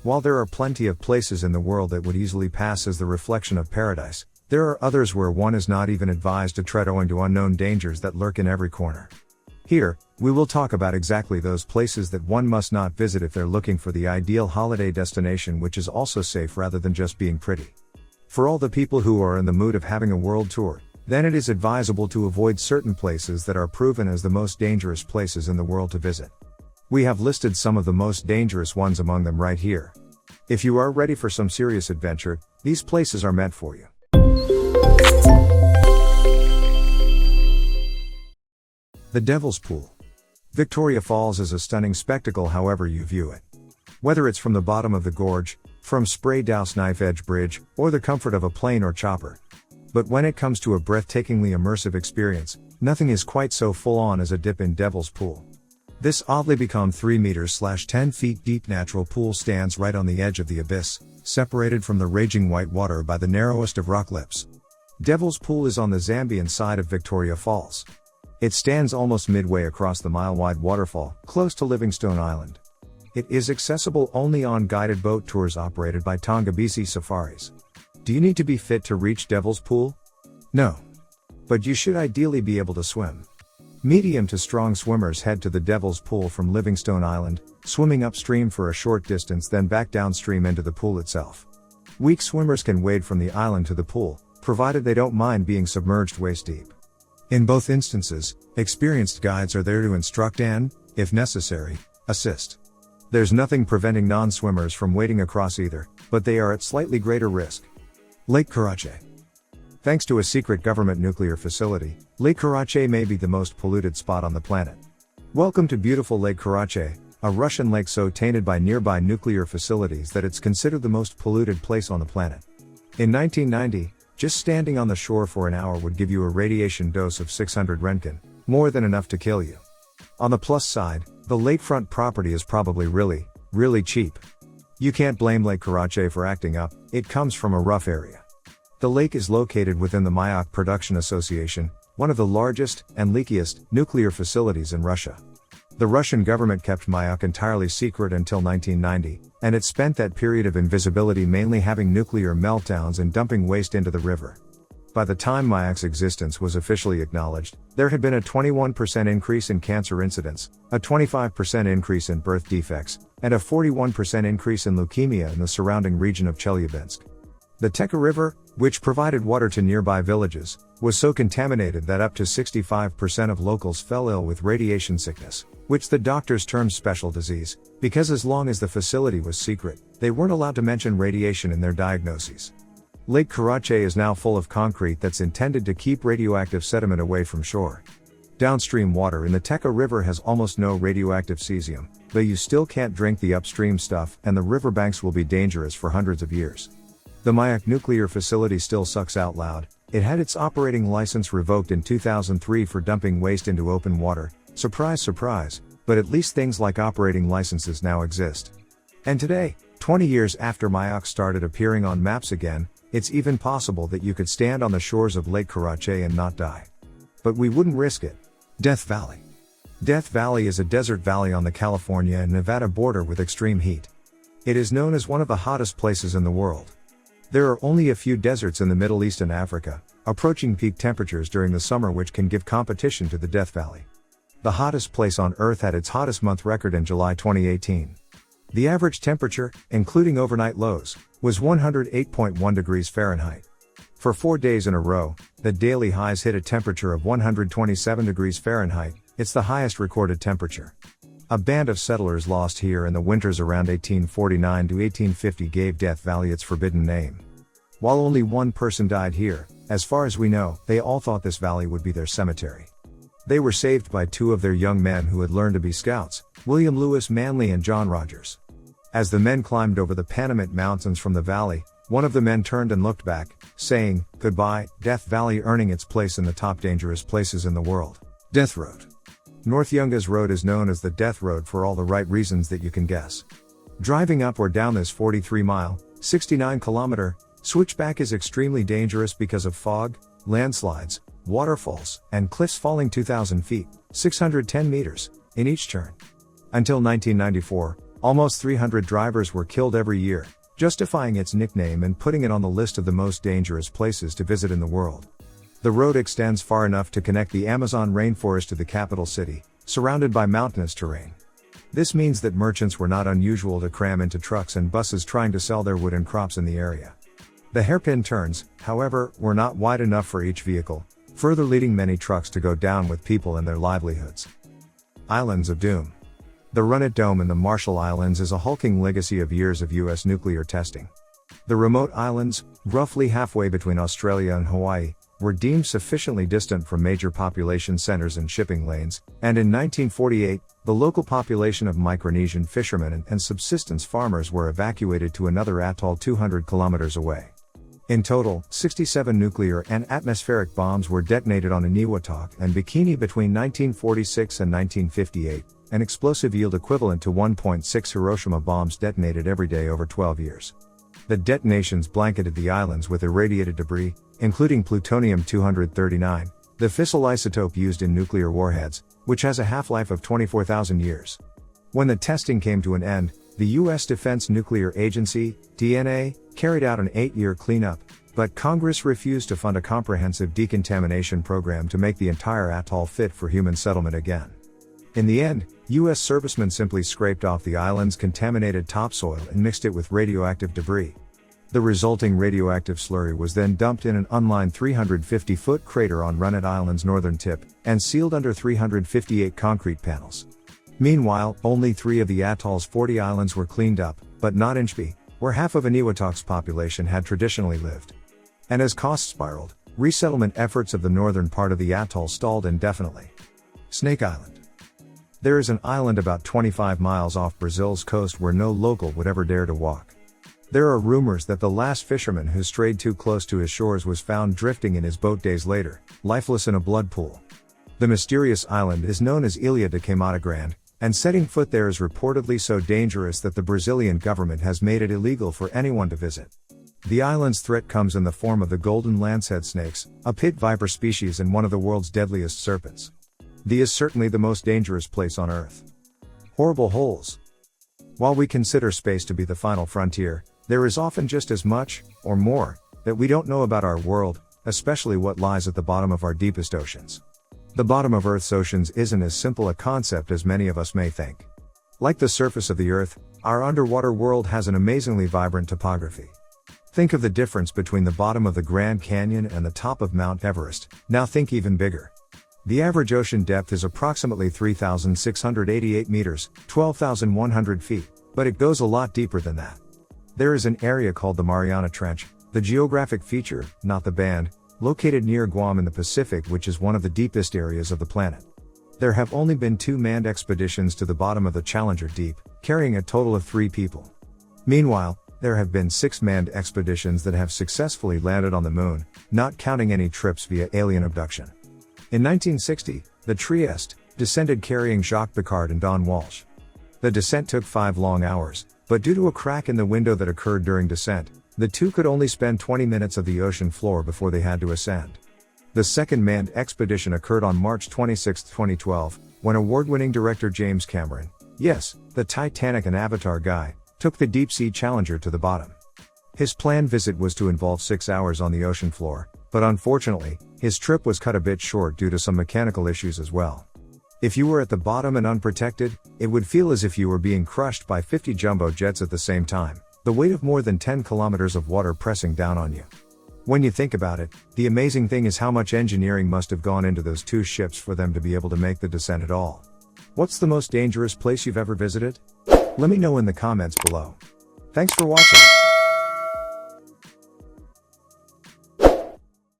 While there are plenty of places in the world that would easily pass as the reflection of paradise, there are others where one is not even advised to tread owing to unknown dangers that lurk in every corner. Here, we will talk about exactly those places that one must not visit if they're looking for the ideal holiday destination which is also safe rather than just being pretty. For all the people who are in the mood of having a world tour, then it is advisable to avoid certain places that are proven as the most dangerous places in the world to visit. We have listed some of the most dangerous ones among them right here. If you are ready for some serious adventure, these places are meant for you. The Devil's Pool. Victoria Falls is a stunning spectacle however you view it. Whether it's from the bottom of the gorge, from spray-doused Knife Edge Bridge, or the comfort of a plane or chopper. But when it comes to a breathtakingly immersive experience, nothing is quite so full-on as a dip in Devil's Pool. This oddly become 3 meters/10 feet deep natural pool stands right on the edge of the abyss, separated from the raging white water by the narrowest of rock lips. Devil's Pool is on the Zambian side of Victoria Falls. It stands almost midway across the mile-wide waterfall, close to Livingstone Island. It is accessible only on guided boat tours operated by Tongabisi Safaris. Do you need to be fit to reach Devil's Pool? No. But you should ideally be able to swim. Medium to strong swimmers head to the Devil's Pool from Livingstone Island, swimming upstream for a short distance then back downstream into the pool itself. Weak swimmers can wade from the island to the pool, provided they don't mind being submerged waist deep. In both instances, experienced guides are there to instruct and, if necessary, assist. There's nothing preventing non-swimmers from wading across either, but they are at slightly greater risk. Lake Karachi. Thanks to a secret government nuclear facility, Lake Karachi may be the most polluted spot on the planet. Welcome to beautiful Lake Karachi, a Russian lake so tainted by nearby nuclear facilities that it's considered the most polluted place on the planet. In 1990, just standing on the shore for an hour would give you a radiation dose of 600 Roentgen, more than enough to kill you. On the plus side, the lakefront property is probably really cheap. You can't blame Lake Karachi for acting up, it comes from a rough area. The lake is located within the Mayak Production Association, one of the largest and leakiest nuclear facilities in Russia. The Russian government kept Mayak entirely secret until 1990, and it spent that period of invisibility mainly having nuclear meltdowns and dumping waste into the river. By the time Mayak's existence was officially acknowledged, there had been a 21% increase in cancer incidence, a 25% increase in birth defects, and a 41% increase in leukemia in the surrounding region of Chelyabinsk. The Teka River, which provided water to nearby villages, was so contaminated that up to 65% of locals fell ill with radiation sickness, which the doctors termed special disease, because as long as the facility was secret, they weren't allowed to mention radiation in their diagnoses. Lake Karachi is now full of concrete that's intended to keep radioactive sediment away from shore. Downstream water in the Teka River has almost no radioactive cesium, though you still can't drink the upstream stuff and the riverbanks will be dangerous for hundreds of years. The Mayak nuclear facility still sucks out loud. It had its operating license revoked in 2003 for dumping waste into open water. Surprise, surprise, but at least things like operating licenses now exist. And today, 20 years after Mayak started appearing on maps again, it's even possible that you could stand on the shores of Lake Karachi and not die. But we wouldn't risk it. Death Valley. Death Valley is a desert valley on the California and Nevada border with extreme heat. It is known as one of the hottest places in the world. There are only a few deserts in the Middle East and Africa, approaching peak temperatures during the summer which can give competition to the Death Valley. The hottest place on Earth had its hottest month record in July 2018. The average temperature, including overnight lows, was 108.1 degrees Fahrenheit. For 4 days in a row, the daily highs hit a temperature of 127 degrees Fahrenheit, it's the highest recorded temperature. A band of settlers lost here in the winters around 1849 to 1850 gave Death Valley its forbidden name. While only one person died here, as far as we know, they all thought this valley would be their cemetery. They were saved by 2 of their young men who had learned to be scouts, William Lewis Manley and John Rogers. As the men climbed over the Panamint Mountains from the valley, one of the men turned and looked back, saying, "Goodbye, Death Valley," earning its place in the top dangerous places in the world. Death Road. North Yungas Road is known as the Death Road for all the right reasons that you can guess. Driving up or down this 43-mile, 69-kilometer, switchback is extremely dangerous because of fog, landslides, waterfalls, and cliffs falling 2,000 feet, 610 meters, in each turn. Until 1994, Almost 300 drivers were killed every year, justifying its nickname and putting it on the list of the most dangerous places to visit in the world. The road extends far enough to connect the Amazon rainforest to the capital city, surrounded by mountainous terrain. This means that merchants were not unusual to cram into trucks and buses trying to sell their wood and crops in the area. The hairpin turns, however, were not wide enough for each vehicle, further leading many trucks to go down with people and their livelihoods. Islands of Doom. The Runit Dome in the Marshall Islands is a hulking legacy of years of U.S. nuclear testing. The remote islands, roughly halfway between Australia and Hawaii, were deemed sufficiently distant from major population centers and shipping lanes, and in 1948, the local population of Micronesian fishermen and subsistence farmers were evacuated to another atoll 200 kilometers away. In total, 67 nuclear and atmospheric bombs were detonated on Eniwetok and Bikini between 1946 and 1958, an explosive yield equivalent to 1.6 Hiroshima bombs detonated every day over 12 years. The detonations blanketed the islands with irradiated debris, including plutonium-239, the fissile isotope used in nuclear warheads, which has a half-life of 24,000 years. When the testing came to an end, the U.S. Defense Nuclear Agency, DNA, carried out an 8-year cleanup, but Congress refused to fund a comprehensive decontamination program to make the entire atoll fit for human settlement again. In the end, U.S. servicemen simply scraped off the island's contaminated topsoil and mixed it with radioactive debris. The resulting radioactive slurry was then dumped in an unlined 350-foot crater on Runit Island's northern tip, and sealed under 358 concrete panels. Meanwhile, only 3 of the atoll's 40 islands were cleaned up, but not Inchby, where half of Eniwetok's population had traditionally lived. And as costs spiraled, resettlement efforts of the northern part of the atoll stalled indefinitely. Snake Island. There is an island about 25 miles off Brazil's coast where no local would ever dare to walk. There are rumors that the last fisherman who strayed too close to his shores was found drifting in his boat days later, lifeless in a blood pool. The mysterious island is known as Ilha de Queimada Grande, and setting foot there is reportedly so dangerous that the Brazilian government has made it illegal for anyone to visit. The island's threat comes in the form of the golden lancehead snakes, a pit viper species and one of the world's deadliest serpents. The is certainly the most dangerous place on Earth. Horrible holes. While we consider space to be the final frontier, there is often just as much, or more, that we don't know about our world, especially what lies at the bottom of our deepest oceans. The bottom of Earth's oceans isn't as simple a concept as many of us may think. Like the surface of the Earth, our underwater world has an amazingly vibrant topography. Think of the difference between the bottom of the Grand Canyon and the top of Mount Everest. Now think even bigger. The average ocean depth is approximately 3,688 meters, 12,100 feet, but it goes a lot deeper than that. There is an area called the Mariana Trench, the geographic feature, not the band, located near Guam in the Pacific, which is one of the deepest areas of the planet. There have only been 2 manned expeditions to the bottom of the Challenger Deep, carrying a total of 3 people. Meanwhile, there have been 6 manned expeditions that have successfully landed on the moon, not counting any trips via alien abduction. In 1960, the Trieste descended carrying Jacques Piccard and Don Walsh. The descent took 5 long hours, but due to a crack in the window that occurred during descent, the 2 could only spend 20 minutes of the ocean floor before they had to ascend. The second manned expedition occurred on March 26, 2012, when award-winning director James Cameron, yes, the Titanic and Avatar guy, took the deep-sea Challenger to the bottom. His planned visit was to involve 6 hours on the ocean floor, but unfortunately, his trip was cut a bit short due to some mechanical issues as well. If you were at the bottom and unprotected, it would feel as if you were being crushed by 50 jumbo jets at the same time, the weight of more than 10 kilometers of water pressing down on you. When you think about it, the amazing thing is how much engineering must have gone into those 2 ships for them to be able to make the descent at all. What's the most dangerous place you've ever visited? Let me know in the comments below. Thanks for watching.